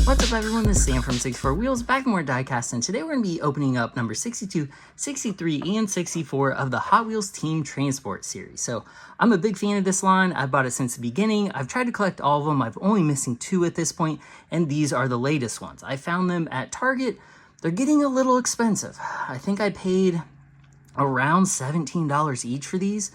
What's up everyone, this is Sam from 64 Wheels, back with more diecast, and today we're going to be opening up number 62, 63, and 64 of the Hot Wheels Team Transport series. So I'm a big fan of this line. I've bought it since the beginning. I've tried to collect all of them. I've only missing 2 at this point, and these are the latest ones. I found them at Target. They're getting a little expensive. I think I paid around $17 each for these.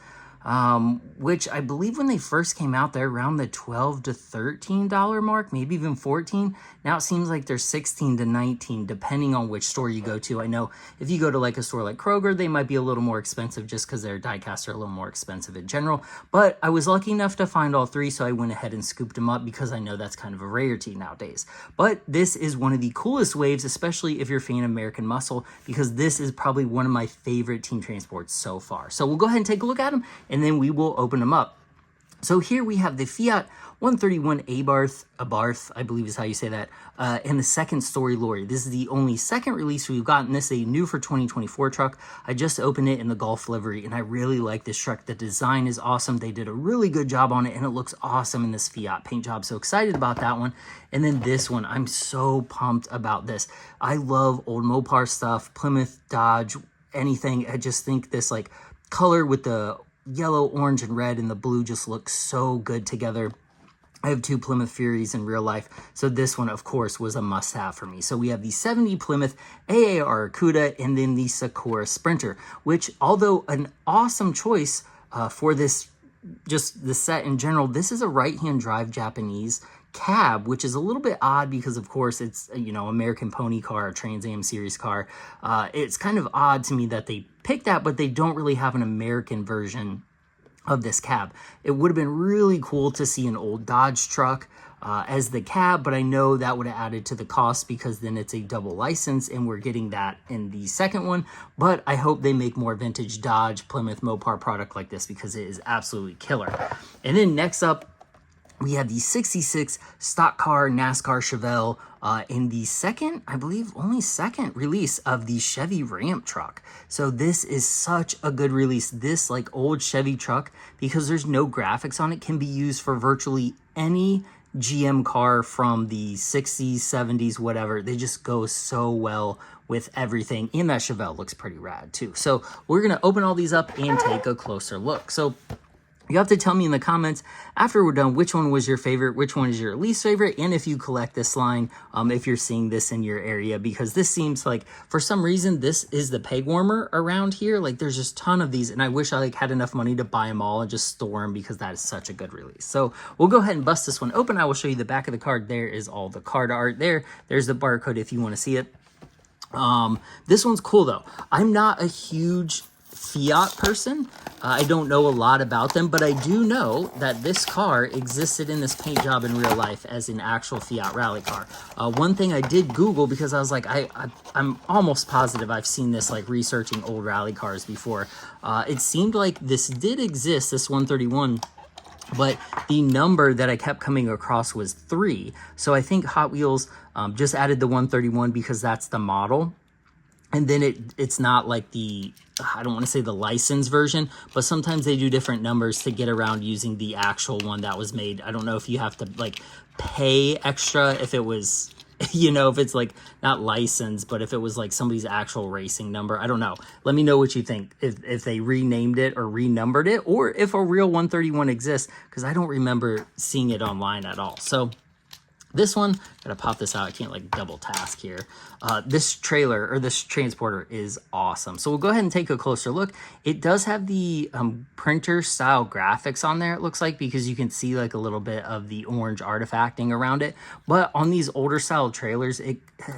Which I believe when they first came out, they're around the $12 to $13 mark, maybe even 14. Now it seems like they're 16 to 19, depending on which store you go to. I know if you go to like a store like Kroger, they might be a little more expensive just because their diecasts are a little more expensive in general. But I was lucky enough to find all 3, so I went ahead and scooped them up because I know that's kind of a rarity nowadays. But this is one of the coolest waves, especially if you're a fan of American Muscle, because this is probably one of my favorite team transports so far. So we'll go ahead and take a look at them, and then we will open them up. So here we have the Fiat 131 Abarth, I believe is how you say that, and the second story lorry. This is the only second release we've gotten. This is a new for 2024 truck. I just opened it in the Golf livery, and I really like this truck. The design is awesome. They did a really good job on it, and it looks awesome in this Fiat paint job. So excited about that one. And then this one, I'm so pumped about this. I love old Mopar stuff, Plymouth, Dodge, anything. I just think this like color with the yellow, orange, and red, and the blue just looks so good together. I have 2 Plymouth Furies in real life, so this one, of course, was a must-have for me. So we have the 70 Plymouth AAR Cuda, and then the Sakura Sprinter, which, although an awesome choice for this, just the set in general, this is a right-hand drive Japanese cab, which is a little bit odd because, of course, it's, you know, American Pony car, Trans Am series car. It's kind of odd to me that they picked that, but they don't really have an American version of this cab. It would have been really cool to see an old Dodge truck as the cab, but I know that would have added to the cost because then it's a double license, and we're getting that in the second one. But I hope they make more vintage Dodge, Plymouth, Mopar product like this because it is absolutely killer. And then next up, we have the 66 stock car NASCAR Chevelle in the second, I believe, only second release of the Chevy Ramp truck. So this is such a good release. This like old Chevy truck, because there's no graphics on it, can be used for virtually any GM car from the 60s, 70s, whatever. They just go so well with everything. And that Chevelle looks pretty rad too. So we're going to open all these up and take a closer look. So you have to tell me in the comments after we're done which one was your favorite, which one is your least favorite, and if you collect this line, if you're seeing this in your area, because this seems like, for some reason, this is the peg warmer around here. Like, there's just a ton of these, and I wish I like had enough money to buy them all and just store them because that is such a good release. So we'll go ahead and bust this one open. I will show you the back of the card. There is all the card art there. There's the barcode if you want to see it. This one's cool, though. I'm not a huge Fiat person. I don't know a lot about them, but I do know that this car existed in this paint job in real life as an actual Fiat rally car. One thing I did Google, because I was like, I'm almost positive I've seen this like researching old rally cars before. It seemed like this did exist, this 131, but the number that I kept coming across was 3. So I think Hot Wheels just added the 131 because that's the model. And then it's not like the, I don't want to say the license version, but sometimes they do different numbers to get around using the actual one that was made. I don't know if you have to like pay extra if it was, you know, if it's like not licensed, but if it was like somebody's actual racing number. I don't know. Let me know what you think, if they renamed it or renumbered it, or if a real 131 exists, because I don't remember seeing it online at all. So this one, gotta pop this out. I can't like double task here. This trailer or this transporter is awesome. So we'll go ahead and take a closer look. It does have the printer style graphics on there, it looks like, because you can see like a little bit of the orange artifacting around it. But on these older style trailers,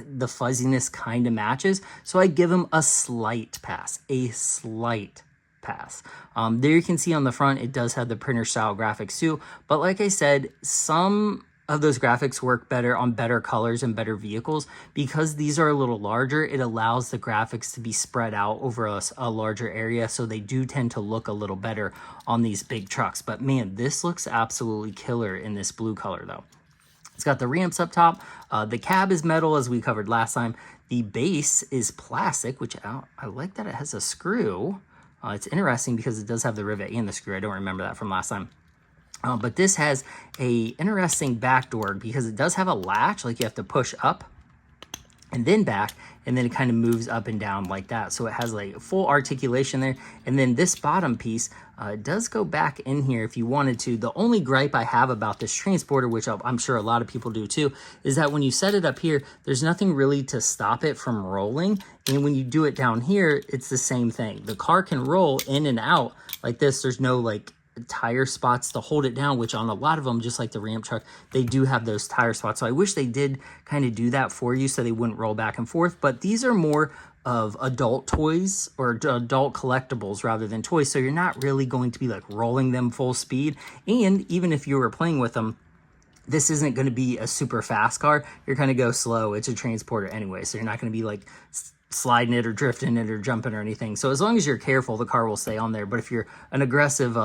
the fuzziness kind of matches. So I give them a slight pass, a slight pass. There you can see on the front, it does have the printer style graphics too. But like I said, some of those graphics work better on better colors and better vehicles. Because these are a little larger, it allows the graphics to be spread out over a larger area, so they do tend to look a little better on these big trucks. But man, this looks absolutely killer in this blue color though. It's got the ramps up top. The cab is metal, as we covered last time. The base is plastic, which I like that it has a screw. It's interesting because it does have the rivet and the screw. I don't remember that from last time. But this has a interesting back door because it does have a latch, like you have to push up and then back, and then it kind of moves up and down like that. So it has like full articulation there. And then this bottom piece does go back in here if you wanted to. The only gripe I have about this transporter, which I'm sure a lot of people do too, is that when you set it up here, there's nothing really to stop it from rolling. And when you do it down here, it's the same thing. The car can roll in and out like this. There's no like tire spots to hold it down, which on a lot of them, just like the Ramp truck, they do have those tire spots. So I wish they did kind of do that for you so they wouldn't roll back and forth. But these are more of adult toys or adult collectibles rather than toys. So you're not really going to be like rolling them full speed. And even if you were playing with them, this isn't going to be a super fast car. You're going to go slow. It's a transporter anyway. So you're not going to be like sliding it or drifting it or jumping or anything. So as long as you're careful, the car will stay on there. But if you're an aggressive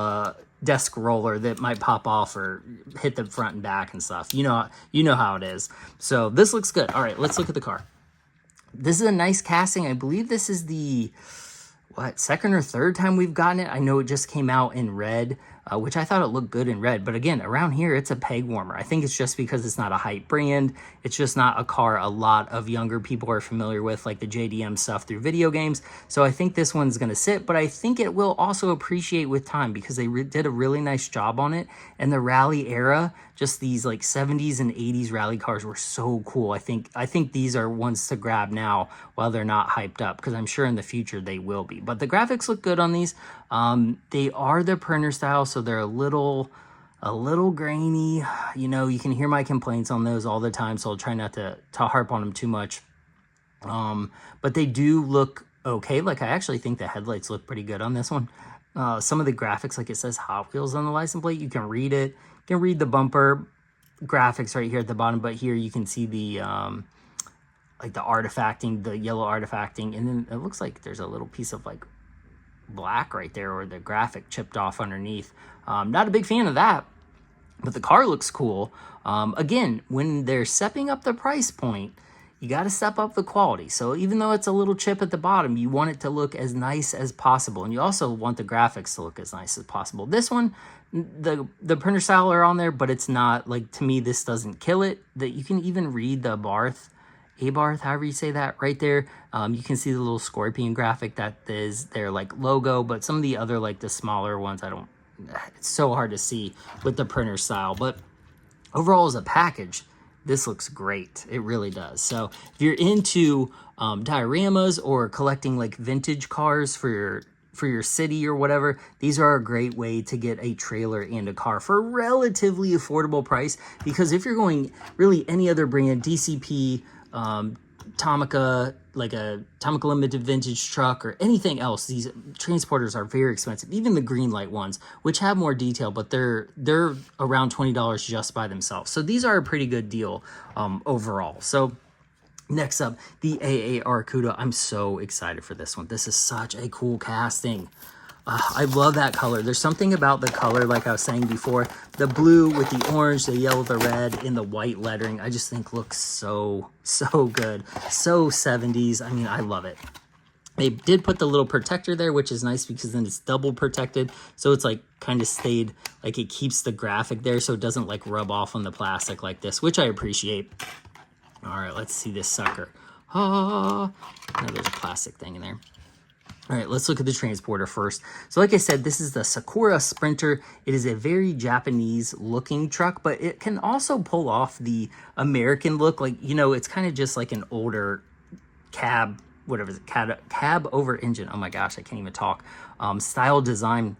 desk roller, that might pop off or hit the front and back and stuff, you know how it is. So this looks good. All right, let's look at the car. This is a nice casting. I believe this is the second or third time we've gotten it. I know it just came out in red, which I thought it looked good in red. But again, around here, it's a peg warmer. I think it's just because it's not a hype brand. It's just not a car a lot of younger people are familiar with, like the JDM stuff through video games. So I think this one's going to sit, but I think it will also appreciate with time because they did a really nice job on it. And the rally era, just these like 70s and 80s rally cars were so cool. I think these are ones to grab now while they're not hyped up, because I'm sure in the future they will be. But the graphics look good on these. They are the printer style, so they're a little grainy. You know, you can hear my complaints on those all the time, so I'll try not to harp on them too much. But they do look okay. Like, I actually think the headlights look pretty good on this one. Some of the graphics, like it says Hot Wheels on the license plate, you can read it. You can read the bumper graphics right here at the bottom, but here you can see the like the artifacting, the yellow artifacting, and then it looks like there's a little piece of like black right there, or the graphic chipped off underneath. Not a big fan of that, but the car looks cool. Again, when they're stepping up the price point, you got to step up the quality. So even though it's a little chip at the bottom, you want it to look as nice as possible, and you also want the graphics to look as nice as possible. This one, the printer style are on there, but it's not like, to me, this doesn't kill it. That you can even read the Abarth, however you say that, right there. You can see the little scorpion graphic that is their like logo, but some of the other like the smaller ones, it's so hard to see with the printer style. But overall, as a package, this looks great. It really does. So if you're into dioramas or collecting like vintage cars for your city or whatever, these are a great way to get a trailer and a car for a relatively affordable price. Because if you're going really any other brand, DCP, Tomica, like a Tomica Limited vintage truck or anything else, these transporters are very expensive. Even the green light ones, which have more detail, but they're around $20 just by themselves. So these are a pretty good deal overall. So next up, the AAR Cuda. I'm so excited for this one. This is such a cool casting. I love that color. There's something about the color, like I was saying before, the blue with the orange, the yellow, the red, and the white lettering, I just think looks so good. So 70s. I mean, I love it. They did put the little protector there, which is nice because then it's double protected. So it's like kind of stayed, like it keeps the graphic there so it doesn't like rub off on the plastic like this, which I appreciate. All right, let's see this sucker. Now there's a plastic thing in there. All right, let's look at the transporter first. So like I said, this is the Sakura Sprinter. It is a very Japanese looking truck, but it can also pull off the American look. Like, you know, it's kind of just like an older cab, whatever, cab over engine. Oh my gosh, I can't even talk. Style design.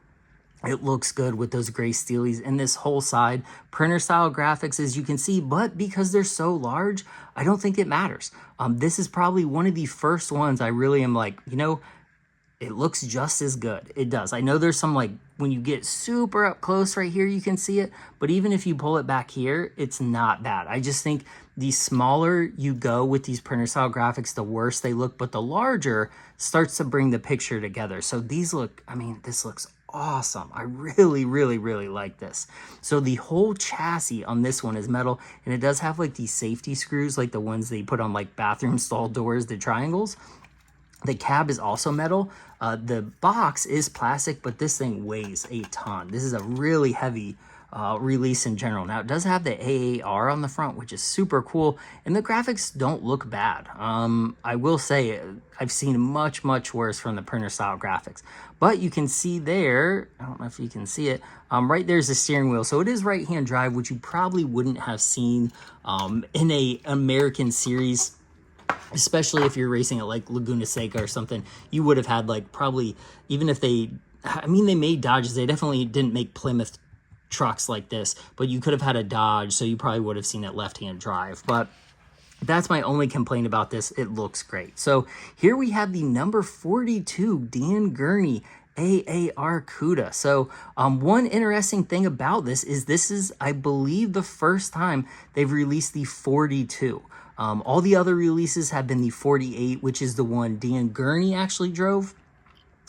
It looks good with those gray steelies and this whole side. Printer style graphics, as you can see, but because they're so large, I don't think it matters. This is probably one of the first ones I really am like, you know, it looks just as good. It does. I know there's some, like, when you get super up close right here, you can see it. But even if you pull it back here, it's not bad. I just think the smaller you go with these printer style graphics, the worse they look. But the larger starts to bring the picture together. So these look, I mean, this looks awesome. I really like this. So the whole chassis on this one is metal. And it does have, like, these safety screws, like the ones they put on, like, bathroom stall doors, the triangles. The cab is also metal. The box is plastic, but this thing weighs a ton. This is a really heavy release in general. Now, it does have the AAR on the front, which is super cool, and the graphics don't look bad. I will say I've seen much worse from the printer style graphics, but you can see there, I don't know if you can see it, right there's the steering wheel. So it is right-hand drive, which you probably wouldn't have seen in a American series, especially if you're racing at like Laguna Seca or something. You would have had like probably, even if they, I mean, they made Dodges, they definitely didn't make Plymouth trucks like this, but you could have had a Dodge, so you probably would have seen it left-hand drive. But that's my only complaint about this. It looks great. So here we have the number 42 Dan Gurney AAR Cuda. So one interesting thing about this is I believe, the first time they've released the 42. All the other releases have been the 48, which is the one Dan Gurney actually drove.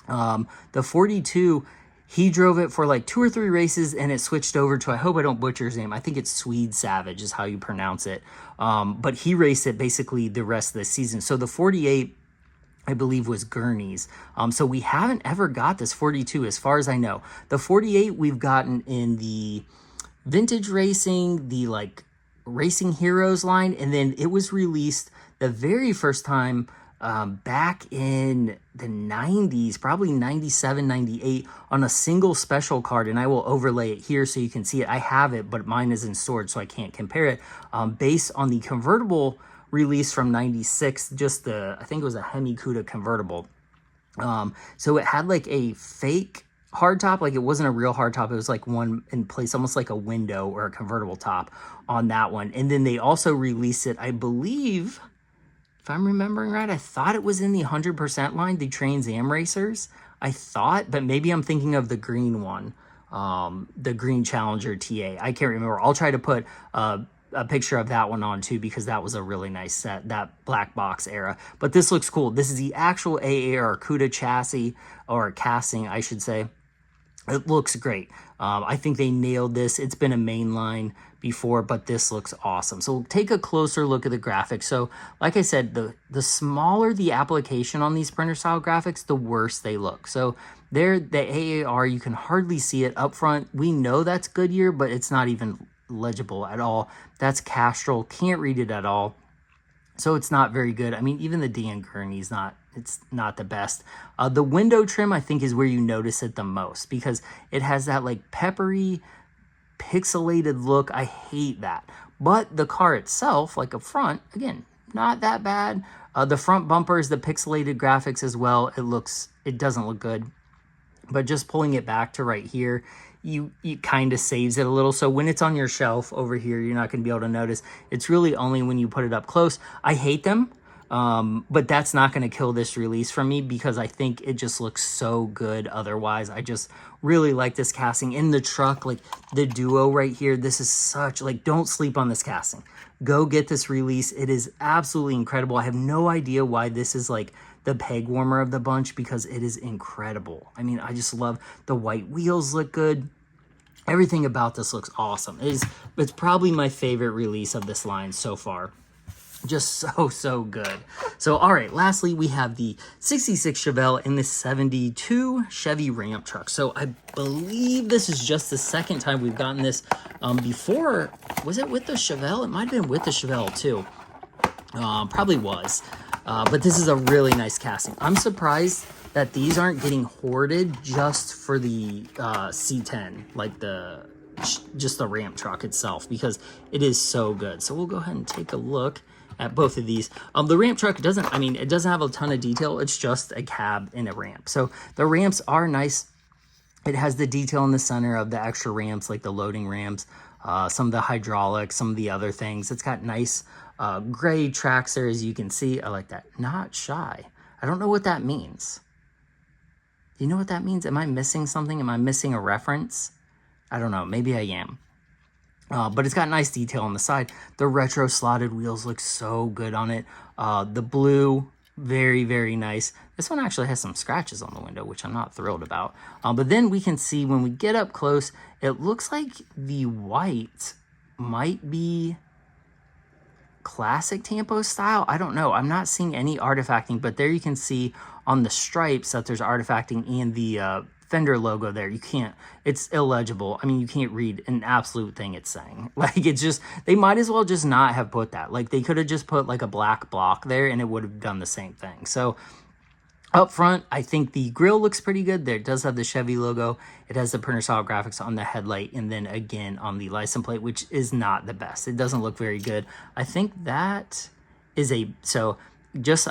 The 42, he drove it for like 2 or 3 races, and it switched over to, I hope I don't butcher his name, I think it's Swede Savage is how you pronounce it. But he raced it basically the rest of the season. So the 48, I believe, was Gurney's. So we haven't ever got this 42 as far as I know. The 48 we've gotten in the vintage racing, the like Racing Heroes line, and then it was released the very first time back in the 90s, probably 97, 98, on a single special card, and I will overlay it here so you can see it. I have it, but mine is in storage, so I can't compare it. Based on the convertible release from 96, just the, I think it was a Hemi Cuda convertible. So it had like a fake hardtop, like it wasn't a real hardtop, it was like one in place, almost like a window or a convertible top on that one. And then they also released it, I believe, if I'm remembering right, I thought it was in the 100% line, the Trans Am Racers, I thought, but maybe I'm thinking of the green one, the green Challenger TA. I can't remember. I'll try to put a picture of that one on too, because that was a really nice set, that black box era. But this looks cool. This is the actual AAR Cuda chassis, or casting, I should say. It looks great. I think they nailed this. It's been a mainline before, but this looks awesome. So we'll take a closer look at the graphics. So like I said, the smaller the application on these printer style graphics, the worse they look. So there, the AAR, you can hardly see it up front. We know that's Goodyear, but it's not even legible at all. That's Castrol, can't read it at all. So it's not very good. I mean, even the Dan Gurney's it's not the best. The window trim, I think, is where you notice it the most, because it has that like peppery, pixelated look. I hate that. But the car itself, like up front, again, not that bad. The front bumpers, the pixelated graphics as well, it doesn't look good. But just pulling it back to right here, it kind of saves it a little. So when it's on your shelf over here, you're not going to be able to notice. It's really only when you put it up close. I hate them, but that's not going to kill this release for me, because I think it just looks so good otherwise. I just really like this casting. In the truck, like the duo right here, this is such, like, don't sleep on this casting. Go get this release. It is absolutely incredible. I have no idea why this is like the peg warmer of the bunch, because it is incredible. I mean, I just love the white wheels, look good. Everything about this looks awesome. It's probably my favorite release of this line so far. Just so good. So, all right, lastly, we have the 66 Chevelle and the 72 Chevy Ramp truck. So I believe this is just the second time we've gotten this. Before, was it with the Chevelle? It might have been with the Chevelle too. Probably was. But this is a really nice casting. I'm surprised that these aren't getting hoarded just for the C10, like just the ramp truck itself, because it is so good. So we'll go ahead and take a look at both of these. The ramp truck it doesn't have a ton of detail. It's just a cab and a ramp. So the ramps are nice. It has the detail in the center of the extra ramps, like the loading ramps, some of the hydraulics, some of the other things. It's got nice gray tracks there, as you can see. I like that. Not shy. I don't know what that means. Do you know what that means? Am I missing something? Am I missing a reference? I don't know. Maybe I am. But it's got nice detail on the side. The retro slotted wheels look so good on it. The blue, very, very nice. This one actually has some scratches on the window, which I'm not thrilled about. But then we can see when we get up close, it looks like the white might be classic Tampo style. I don't know. I'm not seeing any artifacting, but there you can see on the stripes that there's artifacting, and the Fender logo there. You can't, it's illegible. I mean, you can't read an absolute thing it's saying. Like, it's just, they might as well just not have put that. Like, they could have just put like a black block there and it would have done the same thing. So up front, I think the grille looks pretty good. There, it does have the Chevy logo. It has the printer style graphics on the headlight and then again on the license plate, which is not the best. It doesn't look very good. I think that is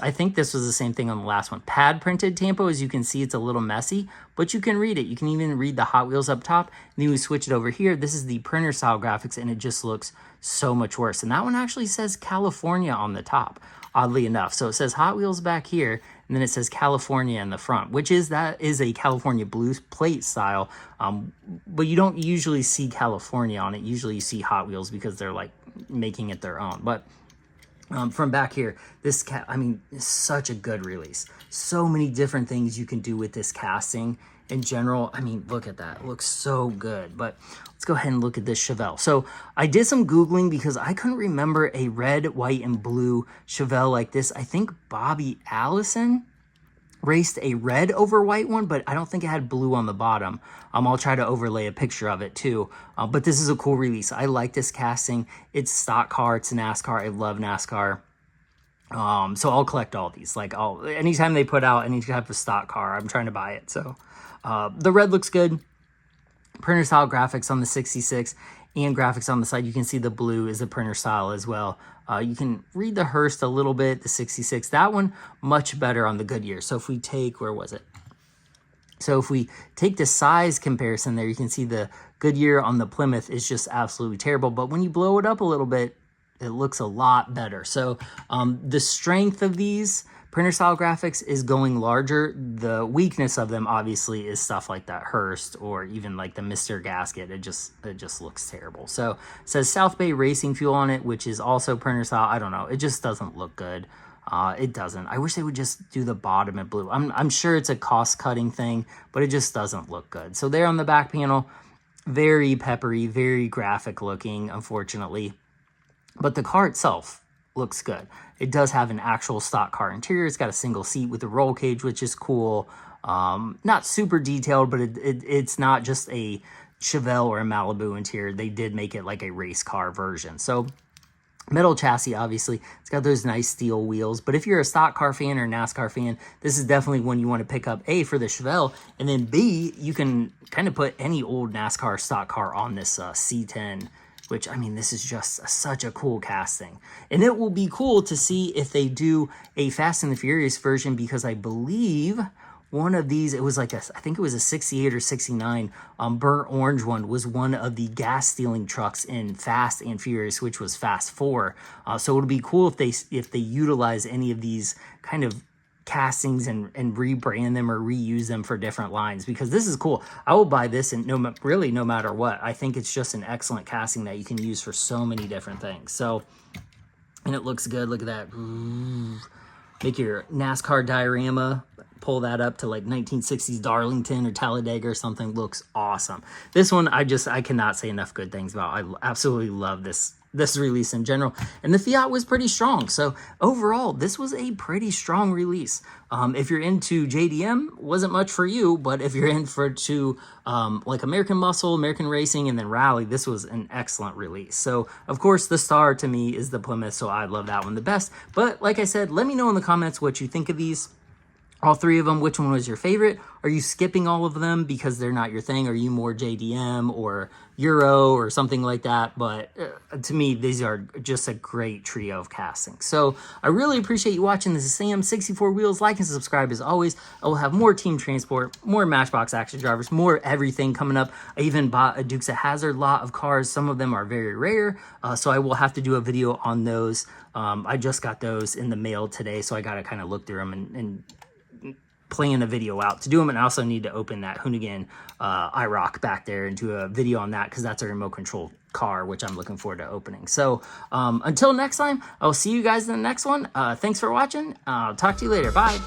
I think this was the same thing on the last one. Pad printed Tampo, as you can see, it's a little messy, but you can read it. You can even read the Hot Wheels up top. And then we switch it over here. This is the printer style graphics, and it just looks so much worse. And that one actually says California on the top, oddly enough. So it says Hot Wheels back here, and then it says California in the front, that is a California blue plate style. But you don't usually see California on it. Usually you see Hot Wheels because they're like making it their own. But from back here, this I mean, it's such a good release. So many different things you can do with this casting in general. I mean, look at that. It looks so good. But let's go ahead and look at this Chevelle. So I did some Googling because I couldn't remember a red, white, and blue Chevelle like this. I think Bobby Allison raced a red over white one, but I don't think it had blue on the bottom. I'll try to overlay a picture of it too. But this is a cool release. I like this casting. It's stock car. It's NASCAR. I love NASCAR. So I'll collect all these. Like, anytime they put out any type of stock car, I'm trying to buy it. So the red looks good. Printer style graphics on the 66 and graphics on the side. You can see the blue is the printer style as well. You can read the Hearst a little bit, the 66. That one, much better on the Goodyear. So if we take, where was it? So if we take the size comparison there, you can see the Goodyear on the Plymouth is just absolutely terrible. But when you blow it up a little bit, it looks a lot better. So the strength of these printer style graphics is going larger. The weakness of them obviously is stuff like that Hearst or even like the Mr. Gasket. It just looks terrible. So it says South Bay Racing Fuel on it, which is also printer style. I don't know. It just doesn't look good. It doesn't. I wish they would just do the bottom in blue. I'm sure it's a cost cutting thing, but it just doesn't look good. So there on the back panel, very peppery, very graphic looking, unfortunately. But the car itself looks good. It does have an actual stock car interior. It's got a single seat with a roll cage, which is cool. Not super detailed, but it's not just a Chevelle or a Malibu interior. They did make it like a race car version. So metal chassis, obviously. It's got those nice steel wheels. But if you're a stock car fan or a NASCAR fan, this is definitely one you want to pick up, A, for the Chevelle, and then B, you can kind of put any old NASCAR stock car on this C10, which, I mean, this is just such a cool casting. And it will be cool to see if they do a Fast and the Furious version, because I believe one of these, it was like I think it was a 68 or 69 burnt orange one, was one of the gas stealing trucks in Fast and Furious, which was Fast 4. So it would be cool if they utilize any of these kind of castings and rebrand them or reuse them for different lines, because this is cool. I will buy this, and really no matter what. I think it's just an excellent casting that you can use for so many different things. So, and it looks good. Look at that. Make your NASCAR diorama, pull that up to like 1960s Darlington or Talladega or something. Looks awesome. This one, I cannot say enough good things about. I absolutely love this release in general, and the Fiat was pretty strong. So overall, this was a pretty strong release. If you're into JDM, wasn't much for you, but if you're in like American Muscle, American Racing, and then Rally, this was an excellent release. So of course, the star to me is the Plymouth, so I love that one the best. But like I said, let me know in the comments what you think of these. All three of them, which one was your favorite? Are you skipping all of them because they're not your thing? Are you more JDM or Euro or something like that? But to me, these are just a great trio of castings. So I really appreciate you watching. This is Sam, 64 Wheels. Like and subscribe as always. I will have more Team Transport, more Matchbox action drivers, more everything coming up. I even bought a Dukes of Hazzard lot of cars. Some of them are very rare, so I will have to do a video on those. I just got those in the mail today, so I got to kind of look through them and plan a video out to do them. And I also need to open that Hoonigan IROC back there and do a video on that, because that's a remote control car, which I'm looking forward to opening. So until next time, I'll see you guys in the next one. Thanks for watching. I'll talk to you later. Bye.